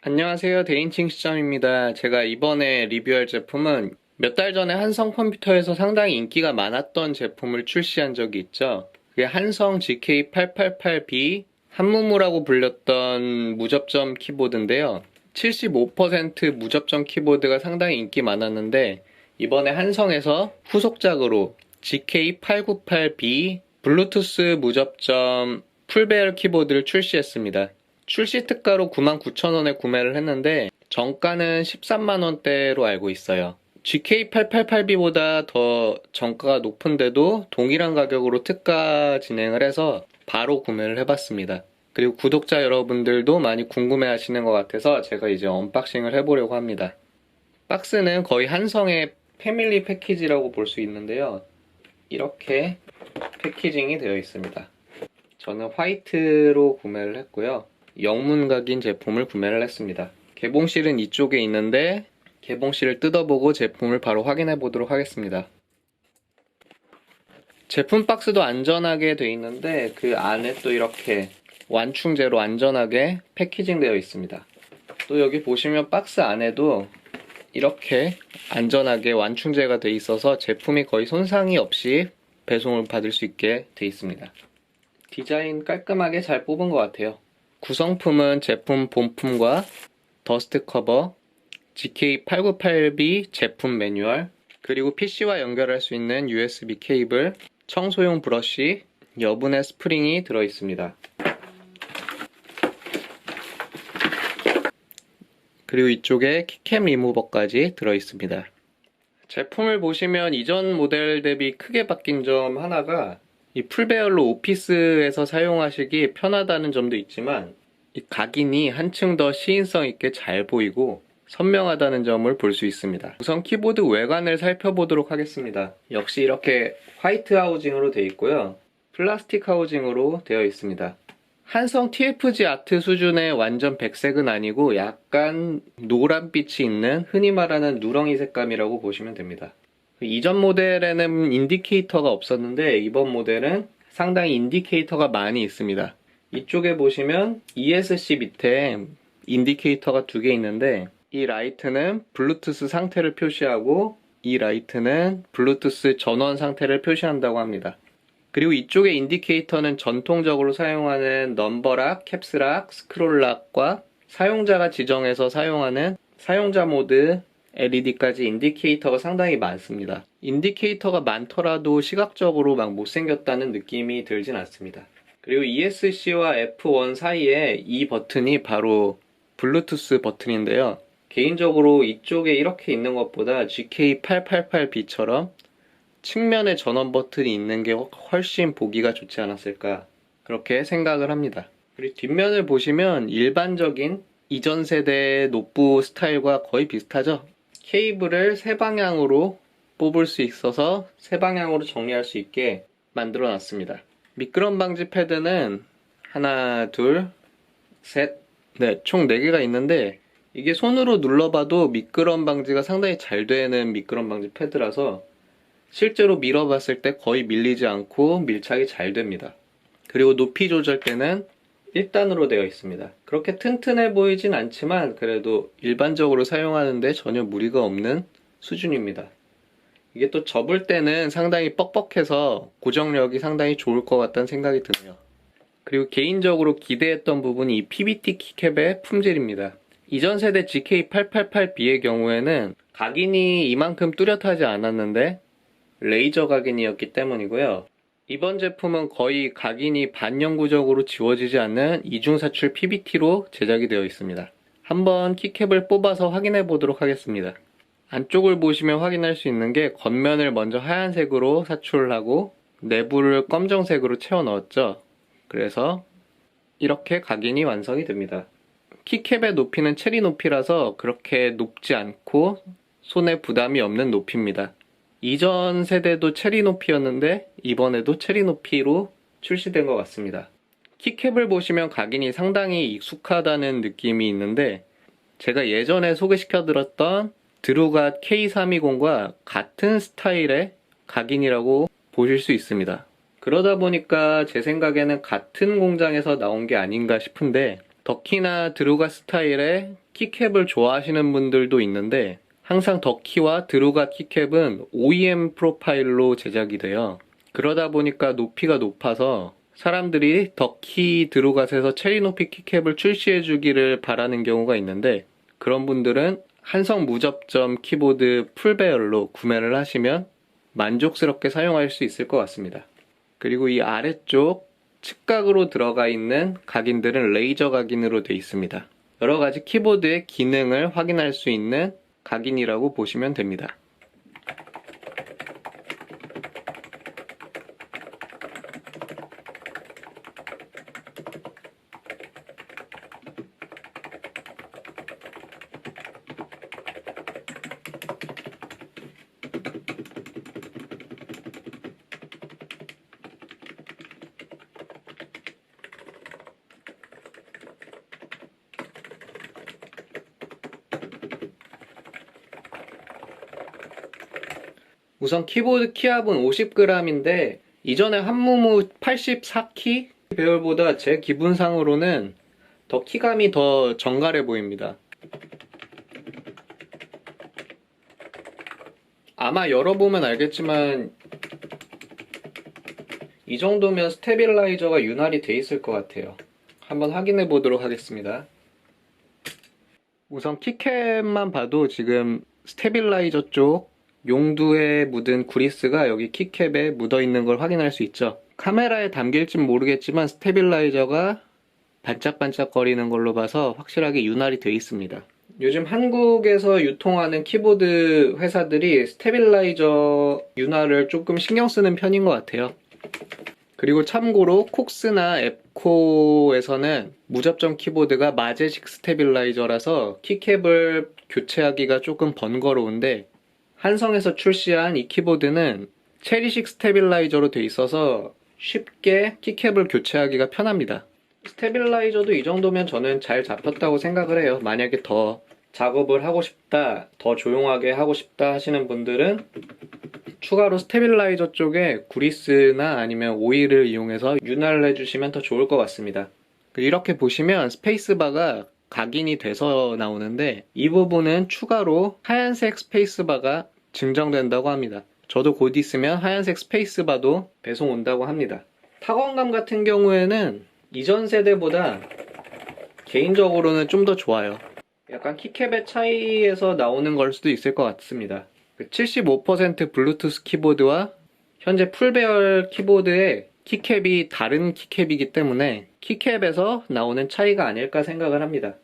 안녕하세요. 대인칭 시점입니다. 제가 이번에 리뷰할 제품은 몇 달 전에 한성 컴퓨터에서 상당히 인기가 많았던 제품을 출시한 적이 있죠. 그게 한성 GK888B 한무무라고 불렸던 무접점 키보드인데요. 75% 무접점 키보드가 상당히 인기 많았는데 이번에 한성에서 후속작으로 GK898B 블루투스 무접점 풀배열 키보드를 출시했습니다. 출시 특가로 99,000원에 구매를 했는데 정가는 13만원대로 알고 있어요. GK888B보다 더 정가가 높은데도 동일한 가격으로 특가 진행을 해서 바로 구매를 해봤습니다. 그리고 구독자 여러분들도 많이 궁금해 하시는 것 같아서 제가 이제 언박싱을 해보려고 합니다. 박스는 거의 한성의 패밀리 패키지라고 볼 수 있는데요. 이렇게 패키징이 되어 있습니다. 저는 화이트로 구매를 했고요. 영문각인 제품을 구매를 했습니다. 개봉실은 이쪽에 있는데 개봉실을 뜯어보고 제품을 바로 확인해 보도록 하겠습니다. 제품 박스도 안전하게 되어 있는데 그 안에 또 이렇게 완충제로 안전하게 패키징 되어 있습니다. 또 여기 보시면 박스 안에도 이렇게 안전하게 완충제가 되어 있어서 제품이 거의 손상이 없이 배송을 받을 수 있게 되어 있습니다. 디자인 깔끔하게 잘 뽑은 것 같아요. 구성품은 제품 본품과 더스트 커버, GK898B 제품 매뉴얼, 그리고 PC와 연결할 수 있는 USB 케이블, 청소용 브러쉬, 여분의 스프링이 들어있습니다. 그리고 이쪽에 키캡 리무버까지 들어있습니다. 제품을 보시면 이전 모델 대비 크게 바뀐 점 하나가 이 풀배열로 오피스에서 사용하시기 편하다는 점도 있지만 이 각인이 한층 더 시인성 있게 잘 보이고 선명하다는 점을 볼 수 있습니다. 우선 키보드 외관을 살펴보도록 하겠습니다. 역시 이렇게 화이트 하우징으로 되어 있고요. 플라스틱 하우징으로 되어 있습니다. 한성 TFG 아트 수준의 완전 백색은 아니고 약간 노란빛이 있는 흔히 말하는 누렁이 색감이라고 보시면 됩니다. 이전 모델에는 인디케이터가 없었는데 이번 모델은 상당히 인디케이터가 많이 있습니다. 이쪽에 보시면 ESC 밑에 인디케이터가 두 개 있는데 이 라이트는 블루투스 상태를 표시하고 이 라이트는 블루투스 전원 상태를 표시한다고 합니다. 그리고 이쪽의 인디케이터는 전통적으로 사용하는 넘버락, 캡스락, 스크롤락과 사용자가 지정해서 사용하는 사용자 모드 LED까지 인디케이터가 상당히 많습니다. 인디케이터가 많더라도 시각적으로 막 못생겼다는 느낌이 들진 않습니다. 그리고 ESC와 F1 사이에 이 버튼이 바로 블루투스 버튼인데요. 개인적으로 이쪽에 이렇게 있는 것보다 GK888B처럼 측면에 전원 버튼이 있는 게 훨씬 보기가 좋지 않았을까 그렇게 생각을 합니다. 그리고 뒷면을 보시면 일반적인 이전 세대 노트북 스타일과 거의 비슷하죠. 케이블을 세 방향으로 뽑을 수 있어서 세 방향으로 정리할 수 있게 만들어 놨습니다. 미끄럼 방지 패드는 하나, 둘, 셋, 넷, 총 4개가 있는데 이게 손으로 눌러봐도 미끄럼 방지가 상당히 잘 되는 미끄럼 방지 패드라서 실제로 밀어봤을 때 거의 밀리지 않고 밀착이 잘 됩니다. 그리고 높이 조절 때는 1단으로 되어 있습니다. 그렇게 튼튼해 보이진 않지만 그래도 일반적으로 사용하는데 전혀 무리가 없는 수준입니다. 이게 또 접을 때는 상당히 뻑뻑해서 고정력이 상당히 좋을 것 같다는 생각이 드네요. 그리고 개인적으로 기대했던 부분이 이 PBT 키캡의 품질입니다. 이전 세대 GK888B의 경우에는 각인이 이만큼 뚜렷하지 않았는데 레이저 각인이었기 때문이고요. 이번 제품은 거의 각인이 반영구적으로 지워지지 않는 이중사출 PBT로 제작이 되어 있습니다. 한번 키캡을 뽑아서 확인해 보도록 하겠습니다. 안쪽을 보시면 확인할 수 있는 게 겉면을 먼저 하얀색으로 사출을 하고 내부를 검정색으로 채워 넣었죠. 그래서 이렇게 각인이 완성이 됩니다. 키캡의 높이는 체리 높이라서 그렇게 높지 않고 손에 부담이 없는 높이입니다. 이전 세대도 체리 높이였는데 이번에도 체리 높이로 출시된 것 같습니다. 키캡을 보시면 각인이 상당히 익숙하다는 느낌이 있는데 제가 예전에 소개시켜드렸던 드루갓 K320과 같은 스타일의 각인이라고 보실 수 있습니다. 그러다 보니까 제 생각에는 같은 공장에서 나온 게 아닌가 싶은데 덕키나 드루가 스타일의 키캡을 좋아하시는 분들도 있는데 항상 덕키와 드루가 키캡은 OEM 프로파일로 제작이 돼요. 그러다 보니까 높이가 높아서 사람들이 덕키 드루갓에서 체리 높이 키캡을 출시해 주기를 바라는 경우가 있는데 그런 분들은 한성 무접점 키보드 풀배열로 구매를 하시면 만족스럽게 사용할 수 있을 것 같습니다. 그리고 이 아래쪽 측각으로 들어가 있는 각인들은 레이저 각인으로 되어 있습니다. 여러 가지 키보드의 기능을 확인할 수 있는 각인이라고 보시면 됩니다. 우선 키보드 키압은 50g인데 이전에 한무무 84키 배열보다 제 기분상으로는 더 키감이 더 정갈해 보입니다. 아마 열어보면 알겠지만 이 정도면 스테빌라이저가 윤활이 돼 있을 것 같아요. 한번 확인해 보도록 하겠습니다. 우선 키캡만 봐도 지금 스테빌라이저 쪽 용두에 묻은 그리스가 여기 키캡에 묻어 있는 걸 확인할 수 있죠. 카메라에 담길진 모르겠지만 스테빌라이저가 반짝반짝거리는 걸로 봐서 확실하게 윤활이 돼 있습니다. 요즘 한국에서 유통하는 키보드 회사들이 스테빌라이저 윤활을 조금 신경 쓰는 편인 것 같아요. 그리고 참고로 콕스나 앱코에서는 무접점 키보드가 마제식 스테빌라이저라서 키캡을 교체하기가 조금 번거로운데 한성에서 출시한 이 키보드는 체리식 스테빌라이저로 돼 있어서 쉽게 키캡을 교체하기가 편합니다. 스테빌라이저도 이 정도면 저는 잘 잡혔다고 생각을 해요. 만약에 더 작업을 하고 싶다, 더 조용하게 하고 싶다 하시는 분들은 추가로 스테빌라이저 쪽에 구리스나 아니면 오일을 이용해서 윤활을 해주시면 더 좋을 것 같습니다. 이렇게 보시면 스페이스바가 각인이 돼서 나오는데 이 부분은 추가로 하얀색 스페이스바가 증정된다고 합니다. 저도 곧 있으면 하얀색 스페이스바도 배송 온다고 합니다. 타건감 같은 경우에는 이전 세대보다 개인적으로는 좀 더 좋아요. 약간 키캡의 차이에서 나오는 걸 수도 있을 것 같습니다. 75% 블루투스 키보드와 현재 풀배열 키보드의 키캡이 다른 키캡이기 때문에 키캡에서 나오는 차이가 아닐까 생각을 합니다.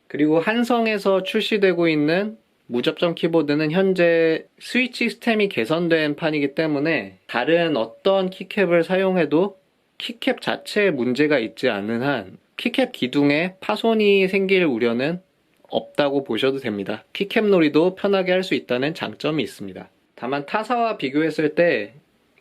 그리고 한성에서 출시되고 있는 무접점 키보드는 현재 스위치 스템이 개선된 판이기 때문에 다른 어떤 키캡을 사용해도 키캡 자체에 문제가 있지 않는 한 키캡 기둥에 파손이 생길 우려는 없다고 보셔도 됩니다. 키캡 놀이도 편하게 할 수 있다는 장점이 있습니다. 다만 타사와 비교했을 때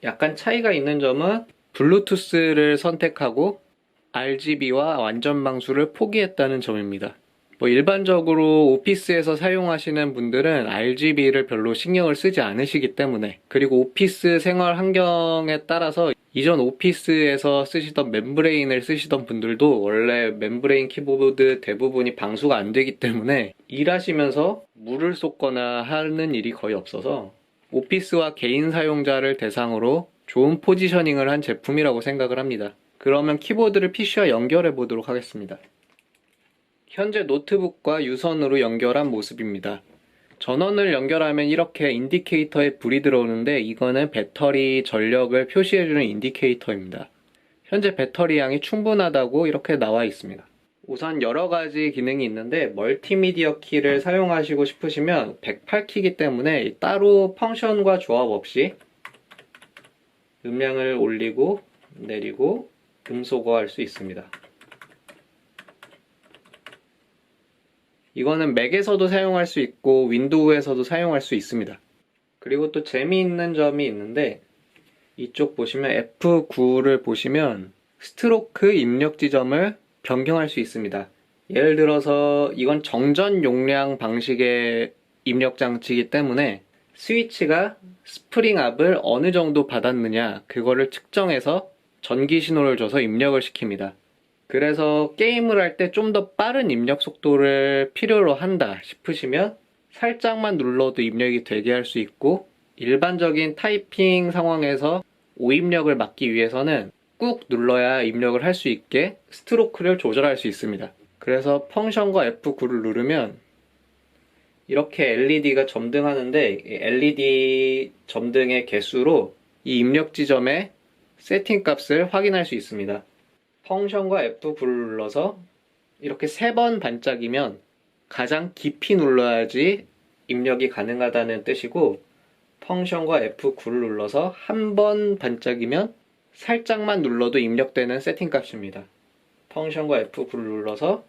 약간 차이가 있는 점은 블루투스를 선택하고 RGB와 완전 방수를 포기했다는 점입니다. 일반적으로 오피스에서 사용하시는 분들은 RGB를 별로 신경을 쓰지 않으시기 때문에, 그리고 오피스 생활 환경에 따라서 이전 오피스에서 쓰시던 멤브레인을 쓰시던 분들도 원래 멤브레인 키보드 대부분이 방수가 안 되기 때문에 일하시면서 물을 쏟거나 하는 일이 거의 없어서 오피스와 개인 사용자를 대상으로 좋은 포지셔닝을 한 제품이라고 생각을 합니다. 그러면 키보드를 PC와 연결해 보도록 하겠습니다. 현재 노트북과 유선으로 연결한 모습입니다. 전원을 연결하면 이렇게 인디케이터에 불이 들어오는데 이거는 배터리 전력을 표시해주는 인디케이터입니다. 현재 배터리 양이 충분하다고 이렇게 나와 있습니다. 우선 여러가지 기능이 있는데 멀티미디어 키를 사용하시고 싶으시면 108키이기 때문에 따로 펑션과 조합 없이 음량을 올리고 내리고 음소거할 수 있습니다. 이거는 맥에서도 사용할 수 있고 윈도우에서도 사용할 수 있습니다. 그리고 또 재미있는 점이 있는데 이쪽 보시면 F9를 보시면 스트로크 입력 지점을 변경할 수 있습니다. 예를 들어서 이건 정전 용량 방식의 입력 장치이기 때문에 스위치가 스프링 압을 어느 정도 받았느냐 그거를 측정해서 전기 신호를 줘서 입력을 시킵니다. 그래서 게임을 할 때 좀 더 빠른 입력 속도를 필요로 한다 싶으시면 살짝만 눌러도 입력이 되게 할 수 있고, 일반적인 타이핑 상황에서 오입력을 막기 위해서는 꾹 눌러야 입력을 할 수 있게 스트로크를 조절할 수 있습니다. 그래서 펑션과 F9를 누르면 이렇게 LED가 점등하는데, LED 점등의 개수로 이 입력 지점의 세팅 값을 확인할 수 있습니다. 펑션과 F9를 눌러서 이렇게 3번 반짝이면 가장 깊이 눌러야지 입력이 가능하다는 뜻이고, 펑션과 F9를 눌러서 한 번 반짝이면 살짝만 눌러도 입력되는 세팅 값입니다. 펑션과 F9를 눌러서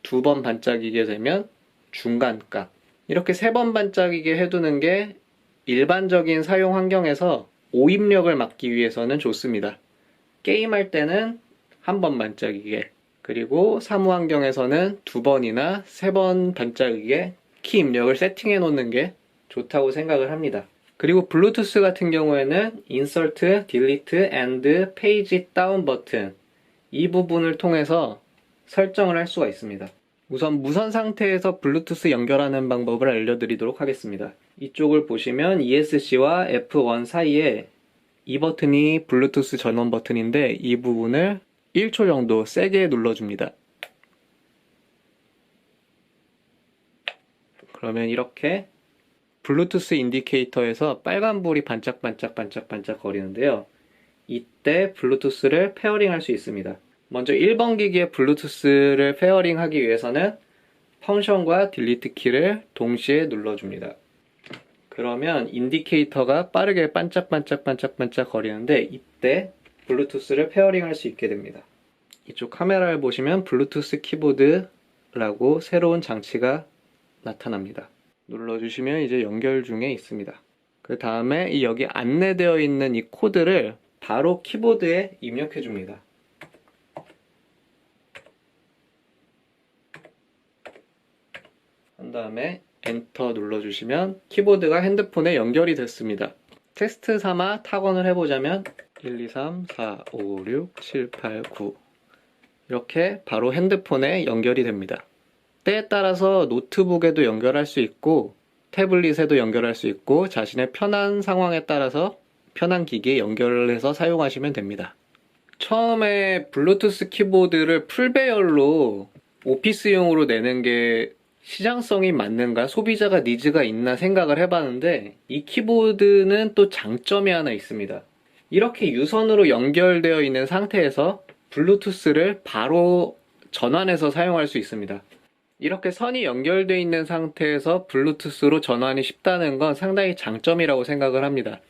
2번 반짝이게 되면 중간 값. 이렇게 3번 반짝이게 해두는 게 일반적인 사용 환경에서 오입력을 막기 위해서는 좋습니다. 게임할 때는 한 번 반짝이게, 그리고 사무 환경에서는 2번이나 3번 반짝이게 키 입력을 세팅해 놓는 게 좋다고 생각을 합니다. 그리고 블루투스 같은 경우에는 Insert, Delete and Page Down 버튼, 이 부분을 통해서 설정을 할 수가 있습니다. 우선 무선 상태에서 블루투스 연결하는 방법을 알려드리도록 하겠습니다. 이쪽을 보시면 ESC와 F1 사이에 이 버튼이 블루투스 전원 버튼인데, 이 부분을 1초 정도 세게 눌러줍니다. 그러면 이렇게 블루투스 인디케이터에서 빨간불이 반짝반짝 거리는데요. 이때 블루투스를 페어링 할 수 있습니다. 먼저 1번 기기의 블루투스를 페어링 하기 위해서는 펑션과 딜리트 키를 동시에 눌러줍니다. 그러면 인디케이터가 빠르게 반짝반짝 거리는데, 이때 블루투스를 페어링 할 수 있게 됩니다. 이쪽 카메라를 보시면 블루투스 키보드라고 새로운 장치가 나타납니다. 눌러주시면 이제 연결 중에 있습니다. 그 다음에 이 여기 안내되어 있는 이 코드를 바로 키보드에 입력해 줍니다. 한 다음에 엔터 눌러주시면 키보드가 핸드폰에 연결이 됐습니다. 테스트 삼아 타건을 해보자면 1, 2, 3, 4, 5, 6, 7, 8, 9 이렇게 바로 핸드폰에 연결이 됩니다. 때에 따라서 노트북에도 연결할 수 있고 태블릿에도 연결할 수 있고, 자신의 편한 상황에 따라서 편한 기기에 연결을 해서 사용하시면 됩니다. 처음에 블루투스 키보드를 풀배열로 오피스용으로 내는 게 시장성이 맞는가, 소비자가 니즈가 있나 생각을 해봤는데, 이 키보드는 또 장점이 하나 있습니다. 이렇게 유선으로 연결되어 있는 상태에서 블루투스를 바로 전환해서 사용할 수 있습니다. 이렇게 선이 연결되어 있는 상태에서 블루투스로 전환이 쉽다는 건 상당히 장점이라고 생각을 합니다.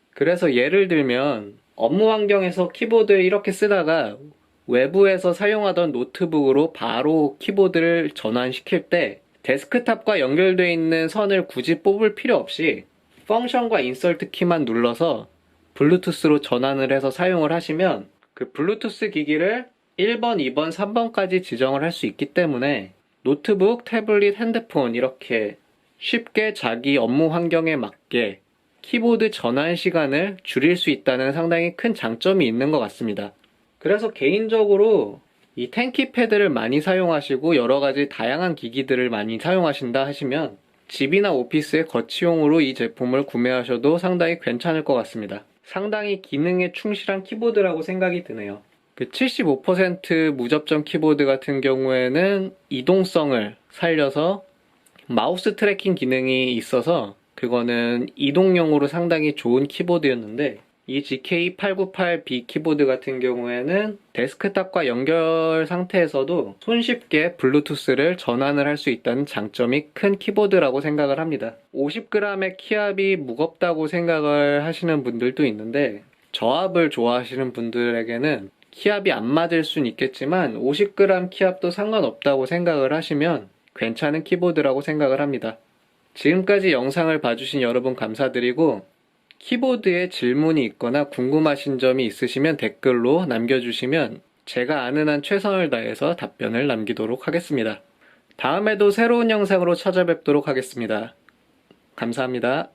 그래서 예를 들면 업무 환경에서 키보드를 이렇게 쓰다가 외부에서 사용하던 노트북으로 바로 키보드를 전환시킬 때 데스크탑과 연결되어 있는 선을 굳이 뽑을 필요 없이 펑션과 인설트 키만 눌러서 블루투스로 전환을 해서 사용을 하시면 그 블루투스 기기를 1번, 2번, 3번까지 지정을 할 수 있기 때문에 노트북, 태블릿, 핸드폰 이렇게 쉽게 자기 업무 환경에 맞게 키보드 전환 시간을 줄일 수 있다는 상당히 큰 장점이 있는 것 같습니다. 그래서 개인적으로 이 텐키 패드를 많이 사용하시고 여러가지 다양한 기기들을 많이 사용하신다 하시면 집이나 오피스의 거치용으로 이 제품을 구매하셔도 상당히 괜찮을 것 같습니다. 상당히 기능에 충실한 키보드라고 생각이 드네요. 그 75% 무접점 키보드 같은 경우에는 이동성을 살려서 마우스 트래킹 기능이 있어서 그거는 이동용으로 상당히 좋은 키보드였는데, 이 GK898B 키보드 같은 경우에는 데스크탑과 연결 상태에서도 손쉽게 블루투스를 전환을 할 수 있다는 장점이 큰 키보드라고 생각을 합니다. 50g의 키압이 무겁다고 생각을 하시는 분들도 있는데, 저압을 좋아하시는 분들에게는 키압이 안 맞을 순 있겠지만 50g 키압도 상관없다고 생각을 하시면 괜찮은 키보드라고 생각을 합니다. 지금까지 영상을 봐주신 여러분 감사드리고, 키보드에 질문이 있거나 궁금하신 점이 있으시면 댓글로 남겨주시면 제가 아는 한 최선을 다해서 답변을 남기도록 하겠습니다. 다음에도 새로운 영상으로 찾아뵙도록 하겠습니다. 감사합니다.